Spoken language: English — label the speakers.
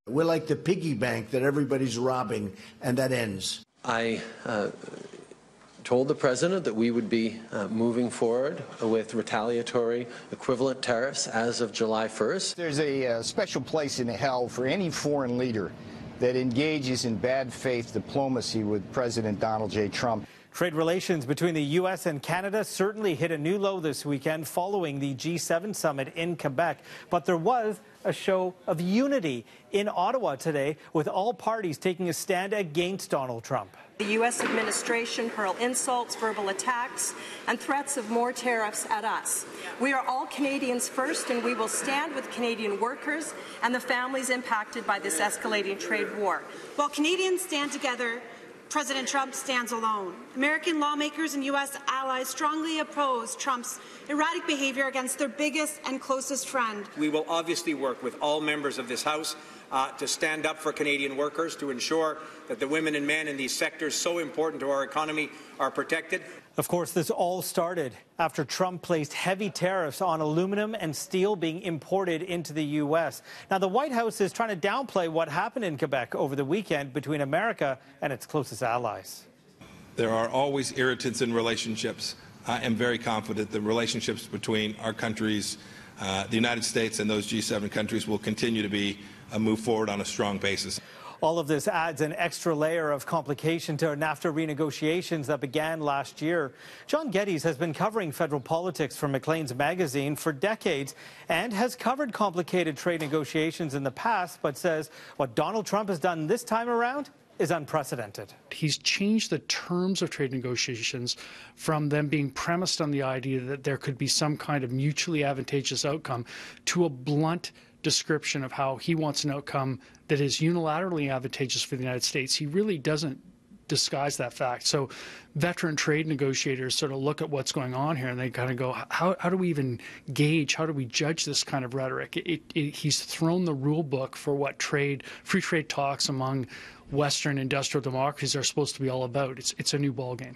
Speaker 1: We're like the piggy bank that everybody's robbing, and that ends.
Speaker 2: I told the President that we would be moving forward with retaliatory equivalent tariffs as of July 1st.
Speaker 3: There's a special place in hell for any foreign leader that engages in bad faith diplomacy with President Donald J. Trump.
Speaker 4: Trade relations between the U.S. and Canada certainly hit a new low this weekend following the G7 summit in Quebec. But there was a show of unity in Ottawa today, with all parties taking a stand against Donald Trump.
Speaker 5: The U.S. administration hurl insults, verbal attacks, and threats of more tariffs at us. We are all Canadians first, and we will stand with Canadian workers and the families impacted by this escalating trade war.
Speaker 6: While Canadians stand together, President Trump stands alone. American lawmakers and U.S. allies strongly oppose Trump's erratic behavior against their biggest and closest friend.
Speaker 7: We will obviously work with all members of this House to stand up for Canadian workers, to ensure that the women and men in these sectors so important to our economy are protected.
Speaker 4: Of course, this all started after Trump placed heavy tariffs on aluminum and steel being imported into the U.S. Now, the White House is trying to downplay what happened in Quebec over the weekend between America and its closest allies.
Speaker 8: There are always irritants in relationships. I am very confident the relationships between our countries, the United States and those G7 countries, will continue to be move forward on a strong basis.
Speaker 4: All of this adds an extra layer of complication to NAFTA renegotiations that began last year. John Geddes has been covering federal politics for Maclean's magazine for decades and has covered complicated trade negotiations in the past, but says what Donald Trump has done this time around is unprecedented.
Speaker 9: He's changed the terms of trade negotiations from them being premised on the idea that there could be some kind of mutually advantageous outcome to a blunt description of how he wants an outcome that is unilaterally advantageous for the United States. He really doesn't disguise that fact. So veteran trade negotiators sort of look at what's going on here and they kind of go, how do we even gauge, how do we judge this kind of rhetoric? He's thrown the rule book for what free trade talks among Western industrial democracies are supposed to be all about. It's a new ballgame.